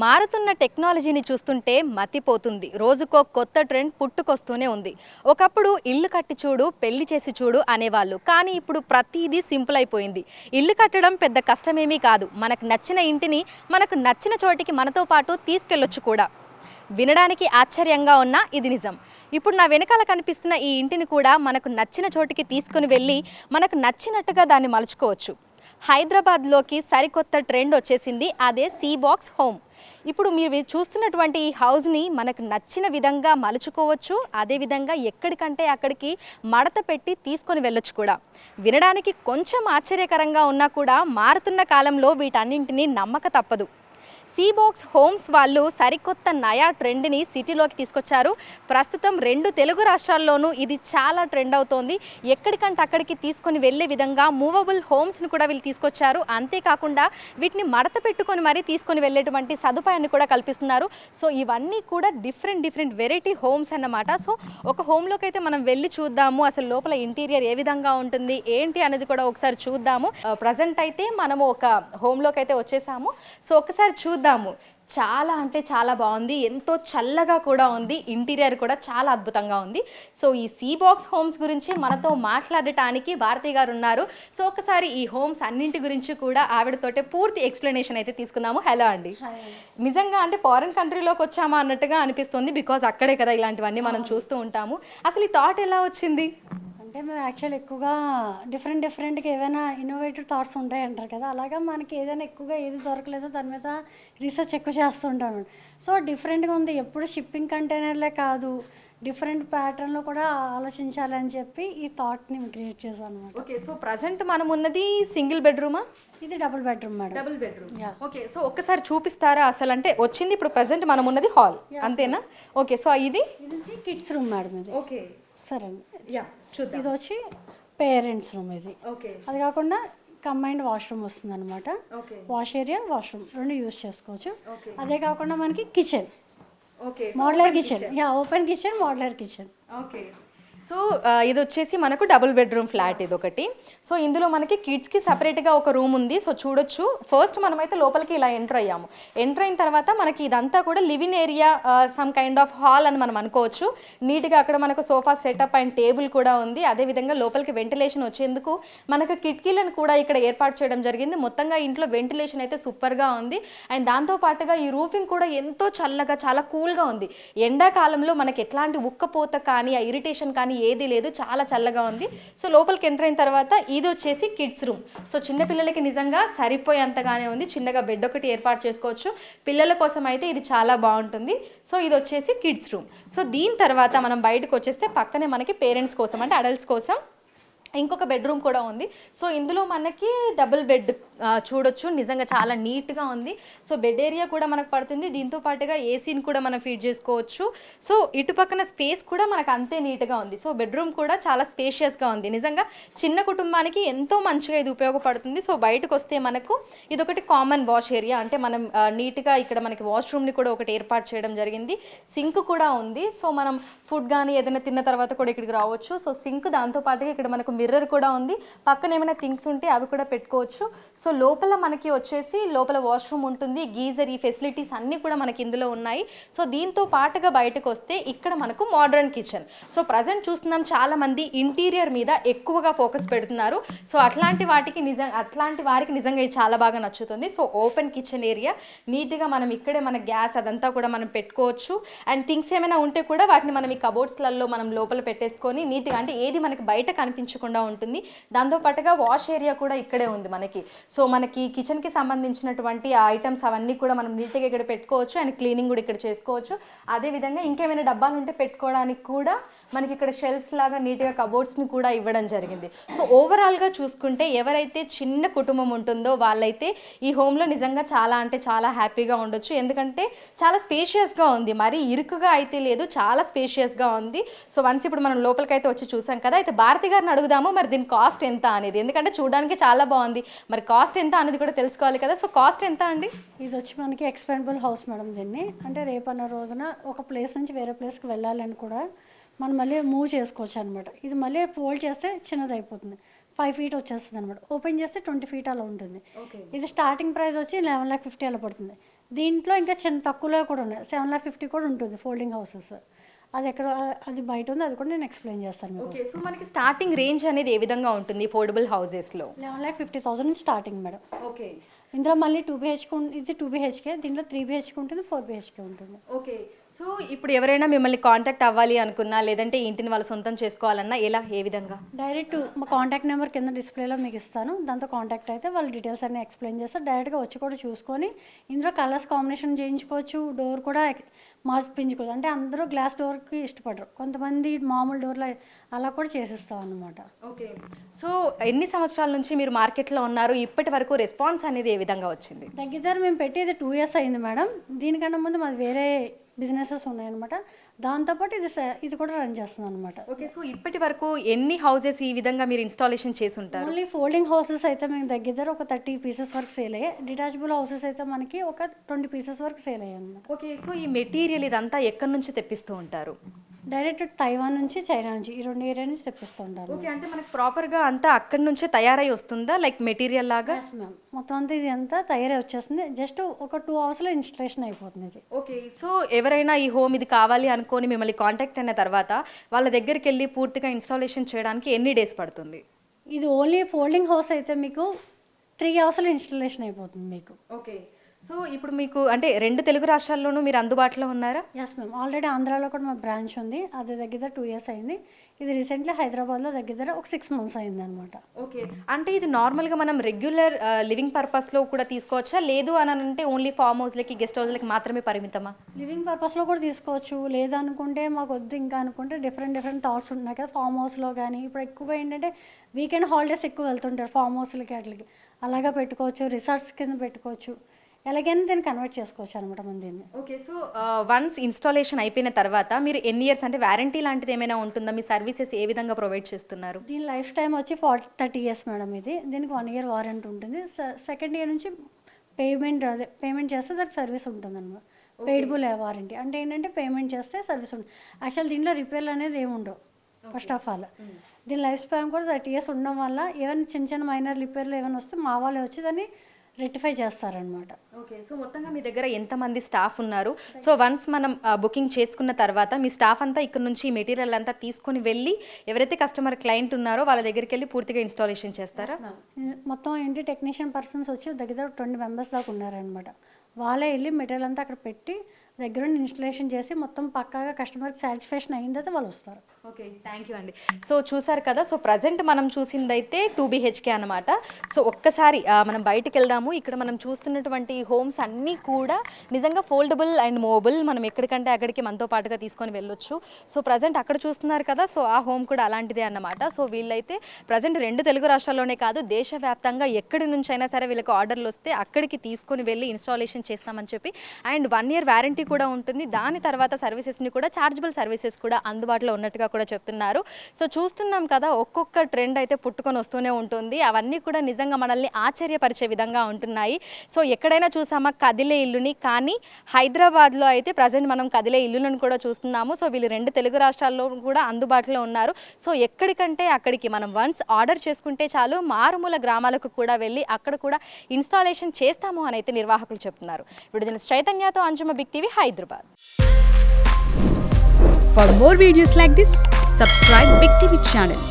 మారుతున్న టెక్నాలజీని చూస్తుంటే మతిపోతుంది. రోజుకో కొత్త ట్రెండ్ పుట్టుకొస్తూనే ఉంది. ఒకప్పుడు ఇల్లు కట్టి చూడు, పెళ్లి చేసి చూడు అనేవాళ్ళు. కానీ ఇప్పుడు ప్రతిదీ సింపుల్ అయిపోయింది. ఇల్లు కట్టడం పెద్ద కష్టమేమీ కాదు. మనకు నచ్చిన ఇంటిని మనకు నచ్చిన చోటికి మనతో పాటు తీసుకెళ్ళొచ్చు కూడా. వినడానికి ఆశ్చర్యంగా ఉన్నా ఇది నిజం. ఇప్పుడు నా వెనకాల కనిపిస్తున్న ఈ ఇంటిని కూడా మనకు నచ్చిన చోటికి తీసుకుని వెళ్ళి మనకు నచ్చినట్టుగా దాన్ని మలుచుకోవచ్చు. హైదరాబాద్లోకి సరికొత్త ట్రెండ్ వచ్చేసింది. అదే సీ బాక్స్ హోమ్. ఇప్పుడు మీరు చూస్తున్నటువంటి ఈ హౌస్ని మనకు నచ్చిన విధంగా మలుచుకోవచ్చు. అదేవిధంగా ఎక్కడికంటే అక్కడికి మడత పెట్టి తీసుకొని వెళ్ళొచ్చు కూడా. వినడానికి కొంచెం ఆశ్చర్యకరంగా ఉన్నా కూడా మారుతున్న కాలంలో వీటన్నింటినీ నమ్మక తప్పదు. సీ బాక్స్ హోమ్స్ వాళ్ళు సరికొత్త నయా ట్రెండ్ని సిటీలోకి తీసుకొచ్చారు. ప్రస్తుతం 2 తెలుగు రాష్ట్రాల్లోనూ ఇది చాలా ట్రెండ్ అవుతోంది. ఎక్కడికంటే అక్కడికి తీసుకొని వెళ్ళే విధంగా మూవబుల్ హోమ్స్ని కూడా వీళ్ళు తీసుకొచ్చారు. అంతేకాకుండా వీటిని మడత పెట్టుకొని మరీ తీసుకొని వెళ్ళేటువంటి సదుపాయాన్ని కూడా కల్పిస్తున్నారు. సో ఇవన్నీ కూడా డిఫరెంట్ వెరైటీ హోమ్స్ అన్నమాట. సో ఒక హోమ్లోకి అయితే మనం వెళ్ళి చూద్దాము, అసలు లోపల ఇంటీరియర్ ఏ విధంగా ఉంటుంది ఏంటి అనేది కూడా ఒకసారి చూద్దాము. ప్రజెంట్ అయితే మనము ఒక హోమ్లోకి అయితే వచ్చేసాము. సో ఒకసారి చూద్దాము. చాలా అంటే చాలా బాగుంది. ఎంతో చల్లగా కూడా ఉంది. ఇంటీరియర్ కూడా చాలా అద్భుతంగా ఉంది. సో ఈ సీ బాక్స్ హోమ్స్ గురించి మనతో మాట్లాడటానికి భారతి గారు ఉన్నారు. సో ఒకసారి ఈ హోమ్స్ అన్నింటి గురించి కూడా ఆవిడతోటే పూర్తి ఎక్స్ప్లెనేషన్ అయితే తీసుకుందాము. హలో అండి. నిజంగా అంటే ఫారిన్ కంట్రీలోకి వచ్చామా అన్నట్టుగా అనిపిస్తుంది. బికాజ్ అక్కడే కదా ఇలాంటివన్నీ మనం చూస్తూ ఉంటాము. అసలు ఈ థాట్ ఎలా వచ్చింది? అంటే మేము యాక్చువల్ ఎక్కువగా డిఫరెంట్గా ఏవైనా ఇన్నోవేటివ్ థాట్స్ ఉంటాయి అంటారు కదా, అలాగా మనకి ఏదైనా ఎక్కువగా ఏది దొరకలేదో దాని మీద రీసెర్చ్ ఎక్కువ చేస్తూ ఉంటాను. సో డిఫరెంట్గా ఉంది. ఎప్పుడు షిప్పింగ్ కంటైనర్లే కాదు, డిఫరెంట్ ప్యాటర్న్లో కూడా ఆలోచించాలని చెప్పి ఈ థాట్ని క్రియేట్ చేశాను అనమాట. ఓకే, సో ప్రజెంట్ మనం ఉన్నది సింగిల్ బెడ్రూమా? ఇది double bedroom madam. Double bedroom. Okay, so ఒక్కసారి చూపిస్తారా అసలు? అంటే వచ్చింది ఇప్పుడు ప్రజెంట్ మనం ఉన్నది హాల్ అంతేనా? ఓకే, సో ఇది కిడ్స్ రూమ్ మేడం. ఇది ఓకే, సరే అండి. చూద్దాం. ఇది వచ్చి పేరెంట్స్ రూమ్. ఇది ఓకే, అది కాకుండా కంబైన్డ్ వాష్రూమ్ వస్తుంది అనమాట. ఓకే, వాష్ ఏరియా, వాష్రూమ్ రెండు యూజ్ చేసుకోవచ్చు. ఓకే, అదే కాకుండా మనకి kitchen, okay, modular kitchen, open kitchen, modular kitchen. Okay. So ఇది వచ్చేసి మనకు డబుల్ బెడ్రూమ్ ఫ్లాట్ ఇది ఒకటి. సో ఇందులో మనకి కిడ్స్కి సపరేట్గా ఒక రూమ్ ఉంది. సో చూడొచ్చు. ఫస్ట్ మనమైతే లోపలికి ఇలా ఎంటర్ అయ్యాము. ఎంటర్ అయిన తర్వాత మనకి ఇదంతా కూడా living area, some kind of hall అని మనం అనుకోవచ్చు. నీట్గా అక్కడ మనకు సోఫా సెటప్ అండ్ టేబుల్ కూడా ఉంది. అదేవిధంగా లోపలికి వెంటిలేషన్ వచ్చేందుకు మనకు కిటికీలను కూడా ఇక్కడ ఏర్పాటు చేయడం జరిగింది. మొత్తంగా ఇంట్లో వెంటిలేషన్ అయితే సూపర్గా ఉంది. అండ్ దాంతోపాటుగా ఈ రూఫింగ్ కూడా ఎంతో చల్లగా చాలా కూల్గా ఉంది. ఎండాకాలంలో మనకి ఎట్లాంటి ఉక్కపోత కానీ ఆ ఇరిటేషన్ కానీ ఏది లేదు, చాలా చల్లగా ఉంది. సో లోపలికి ఎంటర్ అయిన తర్వాత ఇది వచ్చేసి కిడ్స్ రూమ్. సో చిన్నపిల్లలకి నిజంగా సరిపోయేంతగానే ఉంది. చిన్నగా బెడ్ ఒకటి ఏర్పాటు చేసుకోవచ్చు. పిల్లల కోసం అయితే ఇది చాలా బాగుంటుంది. సో ఇది వచ్చేసి కిడ్స్ రూమ్. సో దీని తర్వాత మనం బయటకు వచ్చేస్తే పక్కనే మనకి పేరెంట్స్ కోసం అంటే అడల్ట్స్ కోసం ఇంకొక బెడ్రూమ్ కూడా ఉంది. సో ఇందులో మనకి డబుల్ బెడ్ చూడొచ్చు. నిజంగా చాలా నీట్గా ఉంది. సో బెడ్ ఏరియా కూడా మనకు పడుతుంది. దీంతో పాటుగా ఏసీని కూడా మనం ఫీడ్ చేసుకోవచ్చు. సో ఇటుపక్కన స్పేస్ కూడా మనకు అంతే నీట్గా ఉంది. సో బెడ్రూమ్ కూడా చాలా స్పేషియస్గా ఉంది. నిజంగా చిన్న కుటుంబానికి ఎంతో మంచిగా ఇది ఉపయోగపడుతుంది. సో బయటకు వస్తే మనకు ఇదొకటి కామన్ వాష్ ఏరియా, అంటే మనం నీట్గా ఇక్కడ మనకి వాష్రూమ్ని కూడా ఒకటి ఏర్పాటు చేయడం జరిగింది. సింక్ కూడా ఉంది. సో మనం ఫుడ్ కానీ ఏదైనా తిన్న తర్వాత కూడా ఇక్కడికి రావచ్చు. సో సింక్, దాంతోపాటుగా ఇక్కడ మనకు మిర్రర్ కూడా ఉంది. పక్కన ఏమైనా థింగ్స్ ఉంటే అవి కూడా పెట్టుకోవచ్చు. సో లోపల మనకి వచ్చేసి లోపల వాష్రూమ్ ఉంటుంది, గీజర్, ఈ ఫెసిలిటీస్ అన్నీ కూడా మనకి ఇందులో ఉన్నాయి. సో దీంతో పాటుగా బయటకు వస్తే ఇక్కడ మనకు మోడ్రన్ కిచెన్. సో ప్రజెంట్ చూస్తున్నాం చాలా మంది ఇంటీరియర్ మీద ఎక్కువగా ఫోకస్ పెడుతున్నారు. సో అట్లాంటి వారికి నిజంగా ఇది చాలా బాగా నచ్చుతుంది. సో ఓపెన్ కిచెన్ ఏరియా, నీట్గా మనం ఇక్కడే మన గ్యాస్ అదంతా కూడా మనం పెట్టుకోవచ్చు. అండ్ థింగ్స్ ఏమైనా ఉంటే కూడా వాటిని మనం ఈ కబోర్డ్స్లలో మనం లోపల పెట్టేసుకొని నీట్గా, అంటే ఏది మనకి బయట కనిపించకుండా ఉంటుంది. దాంతోపాటుగా వాష్ ఏరియా కూడా ఇక్కడే ఉంది మనకి. సో మనకి కిచెన్కి సంబంధించినటువంటి ఆ ఐటమ్స్ అవన్నీ కూడా మనం నీట్గా ఇక్కడ పెట్టుకోవచ్చు. అండ్ క్లీనింగ్ కూడా ఇక్కడ చేసుకోవచ్చు. అదేవిధంగా ఇంకేమైనా డబ్బాలు ఉంటే పెట్టుకోవడానికి కూడా మనకి ఇక్కడ షెల్ఫ్స్ లాగా నీట్గా కబోర్డ్స్ని కూడా ఇవ్వడం జరిగింది. సో ఓవరాల్గా చూసుకుంటే ఎవరైతే చిన్న కుటుంబం ఉంటుందో వాళ్ళైతే ఈ హోమ్లో నిజంగా చాలా అంటే చాలా హ్యాపీగా ఉండొచ్చు. ఎందుకంటే చాలా స్పేషియస్గా ఉంది, మరీ ఇరుకుగా అయితే లేదు, చాలా స్పేషియస్గా ఉంది. సో వన్స్ ఇప్పుడు మనం లోపలికైతే వచ్చి చూసాం కదా. అయితే భారతి గారిని అడుగుదాము మరి దీని కాస్ట్ ఎంత అనేది. ఎందుకంటే చూడడానికి చాలా బాగుంది, మరి కాస్ట్ ఎంత అనేది కూడా తెలుసుకోవాలి కదా. సో కాస్ట్ ఎంత అండి? ఇది వచ్చి మనకి ఎక్స్పెండబుల్ హౌస్ మేడం. దీన్ని అంటే రేపన్న రోజున ఒక ప్లేస్ నుంచి వేరే ప్లేస్కి వెళ్ళాలని కూడా మనం మళ్ళీ మూవ్ చేసుకోవచ్చు అనమాట. ఇది మళ్ళీ ఫోల్డ్ చేస్తే చిన్నది అయిపోతుంది. 5 feet వచ్చేస్తుంది అనమాట. ఓపెన్ చేస్తే 20 feet అలా ఉంటుంది. ఇది స్టార్టింగ్ ప్రైస్ వచ్చి 11,50,000 అలా పడుతుంది. దీంట్లో ఇంకా చిన్న తక్కువలో కూడా ఉన్నాయి, 750 కూడా ఉంటుంది ఫోల్డింగ్ హౌసెస్. అది ఎక్కడ, అది బయట ఉంది, అది కూడా నేను ఎక్స్ప్లెయిన్ చేస్తాను మీకు. ఓకే, సో మనకి స్టార్టింగ్ రేంజ్ అనేది ఏ విధంగా ఉంటుంది ఫోర్డబుల్ హౌసెస్లో? 11,50,000 నుంచి స్టార్టింగ్ మేడం. ఓకే ఇందులో మళ్ళీ 2 BHK ఇది 2 BHK, దీంట్లో 3 BHK ఉంటుంది, 4 BHK ఉంటుంది. ఓకే, సో ఇప్పుడు ఎవరైనా మిమ్మల్ని కాంటాక్ట్ అవ్వాలి అనుకున్నా, లేదంటే ఇంటిని వాళ్ళ సొంతం చేసుకోవాలన్నా ఎలా, ఏ విధంగా? డైరెక్ట్ మా కాంటాక్ట్ నెంబర్ కింద డిస్ప్లేలో మీకు ఇస్తాను, దాంతో కాంటాక్ట్ అయితే వాళ్ళు డీటెయిల్స్ అన్నీ ఎక్స్ప్లెయిన్ చేస్తారు. డైరెక్ట్గా వచ్చి కూడా చూసుకొని ఇందులో కలర్స్ కాంబినేషన్ చేయించుకోవచ్చు, డోర్ కూడా మార్పించుకోవచ్చు. అంటే అందరూ గ్లాస్ డోర్కి ఇష్టపడరు, కొంతమంది మామూలు డోర్లో అలా కూడా చేసిస్తాం అన్నమాట. ఓకే, సో ఎన్ని సంవత్సరాల నుంచి మీరు మార్కెట్లో ఉన్నారు? ఇప్పటి వరకు రెస్పాన్స్ అనేది ఏ విధంగా వచ్చింది? దగ్గర మేము పెట్టేది 2 years అయింది మేడం. దీనికన్నా ముందు మాది వేరే బిజినెసెస్ ఉన్నాయన్నమాట, దాంతోపాటు ఇది కూడా రన్ చేస్తున్నాం అనమాట. ఓకే, సో ఇప్పటి వరకు ఎన్ని హౌసెస్ ఈ విధంగా మీరు ఇన్స్టాలేషన్ చేసి ఉంటారు? ఓన్లీ ఫోల్డింగ్ హౌసెస్ అయితే మేము దగ్గర ఒక 30 pieces వరకు సేల్ అయ్యాయి. డిటాచబుల్ హౌసెస్ అయితే మనకి ఒక 20 pieces వరకు సేల్ అయ్యాయి అనమాట. ఓకే, సో ఈ మెటీరియల్ ఇదంతా ఎక్కడి నుంచి తెప్పిస్తూ ఉంటారు? డైరెక్ట్ తైవాన్ నుంచి, చైనా నుంచి, ఈ 2 ఏరియా నుంచి తెప్పిస్తూ ఉంటారు. ఓకే, అంటే మనకు ప్రాపర్గా అంతా అక్కడి నుంచే తయారై వస్తుందా, లైక్ మెటీరియల్ లాగా? మ్యామ్, మొత్తం అంతా ఇది అంతా తయారై వచ్చేస్తుంది, జస్ట్ ఒక 2 hours ఇన్స్టలేషన్ అయిపోతుంది ఇది. ఓకే, సో ఎవరైనా ఈ హోమ్ ఇది కావాలి అనుకొని మిమ్మల్ని కాంటాక్ట్ అయిన తర్వాత వాళ్ళ దగ్గరికి వెళ్ళి పూర్తిగా ఇన్స్టాలేషన్ చేయడానికి ఎన్ని డేస్ పడుతుంది? ఇది ఓన్లీ ఫోల్డింగ్ హౌస్ అయితే మీకు 3 hours ఇన్స్టలేషన్ అయిపోతుంది మీకు. ఓకే, సో ఇప్పుడు మీకు అంటే 2 తెలుగు రాష్ట్రాల్లోనూ మీరు అందుబాటులో ఉన్నారా? ఎస్ మ్యామ్, ఆల్రెడీ ఆంధ్రాలో కూడా మా బ్రాంచ్ ఉంది, అది దగ్గర 2 years అయింది. ఇది రీసెంట్లీ హైదరాబాద్లో దగ్గర ఒక 6 months అయింది అనమాట. ఓకే, అంటే ఇది నార్మల్గా మనం రెగ్యులర్ లివింగ్ పర్పస్లో కూడా తీసుకోవచ్చా, లేదు అని అంటే ఓన్లీ ఫామ్ హౌస్లకి, గెస్ట్ హౌస్లకి మాత్రమే పరిమితమా? లివింగ్ పర్పస్లో కూడా తీసుకోవచ్చు, లేదనుకుంటే మాకు వద్దు ఇంకా అనుకుంటే డిఫరెంట్ థాట్స్ ఉన్నాయి కదా ఫామ్ హౌస్లో కానీ. ఇప్పుడు ఎక్కువగా ఏంటంటే వీకెండ్ హాలిడేస్ ఎక్కువ వెళ్తుంటారు ఫామ్ హౌస్లకి, వాటికి అలాగా పెట్టుకోవచ్చు, రిసార్ట్స్ కింద పెట్టుకోవచ్చు, ఎలాగైనా దీన్ని కన్వర్ట్ చేసుకోవచ్చు అనమాట మన దీన్ని. ఓకే, సో వన్స్ ఇన్స్టాలేషన్ అయిపోయిన తర్వాత మీరు ఎన్ని ఇయర్స్ అంటే వారంటీ లాంటిది ఏమైనా ఉంటుందా? మీ సర్వీసెస్ ఏ విధంగా ప్రొవైడ్ చేస్తున్నారు? దీని లైఫ్ టైం వచ్చి 30 years మేడం. ఇది దీనికి 1 year వారంటీ ఉంటుంది. సెకండ్ ఇయర్ నుంచి పేమెంట్ చేస్తే దానికి సర్వీస్ ఉంటుంది అనమాట. పెయిడబుల్ వారంటీ అంటే ఏంటంటే పేమెంట్ చేస్తే సర్వీస్ ఉంటుంది. యాక్చువల్ దీంట్లో రిపేర్లు అనేది ఏమి ఉండవు ఫస్ట్ ఆఫ్ ఆల్. దీని లైఫ్ స్పాన్ కూడా 30 years ఉండడం వల్ల ఏమైనా చిన్న మైనర్ రిపేర్లు ఏమైనా వస్తే మా వాళ్ళే వచ్చి దాన్ని రెక్టిఫై చేస్తారనమాట. ఓకే, సో మొత్తంగా మీ దగ్గర ఎంతమంది స్టాఫ్ ఉన్నారు? సో వన్స్ మనం బుకింగ్ చేసుకున్న తర్వాత మీ స్టాఫ్ అంతా ఇక్కడ నుంచి మెటీరియల్ అంతా తీసుకొని వెళ్ళి ఎవరైతే కస్టమర్ క్లయింట్ ఉన్నారో వాళ్ళ దగ్గరికి వెళ్ళి పూర్తిగా ఇన్స్టాలేషన్ చేస్తారా? మొత్తం ఏంటి టెక్నీషియన్ పర్సన్స్ వచ్చి దగ్గర 20 members దాకా ఉన్నారనమాట. వాళ్ళే వెళ్ళి మెటీరియల్ అంతా అక్కడ పెట్టి దగ్గర ఇన్స్టలేషన్ చేసి మొత్తం పక్కాగా కస్టమర్కి సాటిస్ఫాక్షన్ అయిన తర్వాత వాళ్ళు వస్తారు. ఓకే, థ్యాంక్ యూ అండి. సో చూసారు కదా, సో ప్రజెంట్ మనం చూసిందైతే 2 BHK అనమాట. సో ఒక్కసారి మనం బయటికి వెళ్దాము. ఇక్కడ మనం చూస్తున్నటువంటి హోమ్స్ అన్నీ కూడా నిజంగా ఫోల్డబుల్ అండ్ మూవబుల్, మనం ఎక్కడికంటే అక్కడికి మనతో పాటుగా తీసుకొని వెళ్ళొచ్చు. సో ప్రజెంట్ అక్కడ చూస్తున్నారు కదా, సో ఆ హోమ్ కూడా అలాంటిదే అన్నమాట. సో వీళ్ళైతే ప్రజెంట్ 2 తెలుగు రాష్ట్రాల్లోనే కాదు, దేశవ్యాప్తంగా ఎక్కడి నుంచి అయినా సరే వీళ్ళకి ఆర్డర్లు వస్తే అక్కడికి తీసుకొని వెళ్ళి ఇన్స్టాలేషన్ చేస్తామని చెప్పి, అండ్ 1 year వారంటీ కూడా ఉంటుంది. దాని తర్వాత సర్వీసెస్ని కూడా, చార్జబుల్ సర్వీసెస్ కూడా అందుబాటులో ఉన్నట్టుగా కూడా చెప్తున్నారు. సో చూస్తున్నాం కదా, ఒక్కొక్క ట్రెండ్ అయితే పుట్టుకొని వస్తూనే ఉంటుంది. అవన్నీ కూడా నిజంగా మనల్ని ఆశ్చర్యపరిచే విధంగా ఉంటున్నాయి. సో ఎక్కడైనా చూసామా కదిలే ఇల్లుని, కానీ హైదరాబాద్లో అయితే ప్రజెంట్ మనం కదిలే ఇల్లులను కూడా చూస్తున్నాము. సో వీళ్ళు 2 తెలుగు రాష్ట్రాల్లో కూడా అందుబాటులో ఉన్నారు. సో ఎక్కడికంటే అక్కడికి మనం వన్స్ ఆర్డర్ చేసుకుంటే చాలు, మారుమూల గ్రామాలకు కూడా వెళ్ళి అక్కడ కూడా ఇన్స్టాలేషన్ చేస్తాము అని అయితే నిర్వాహకులు చెప్తున్నారు. వీడియో చైతన్యతో Anjuma, big TV, Hyderabad. For more videos like this, subscribe Big TV channel.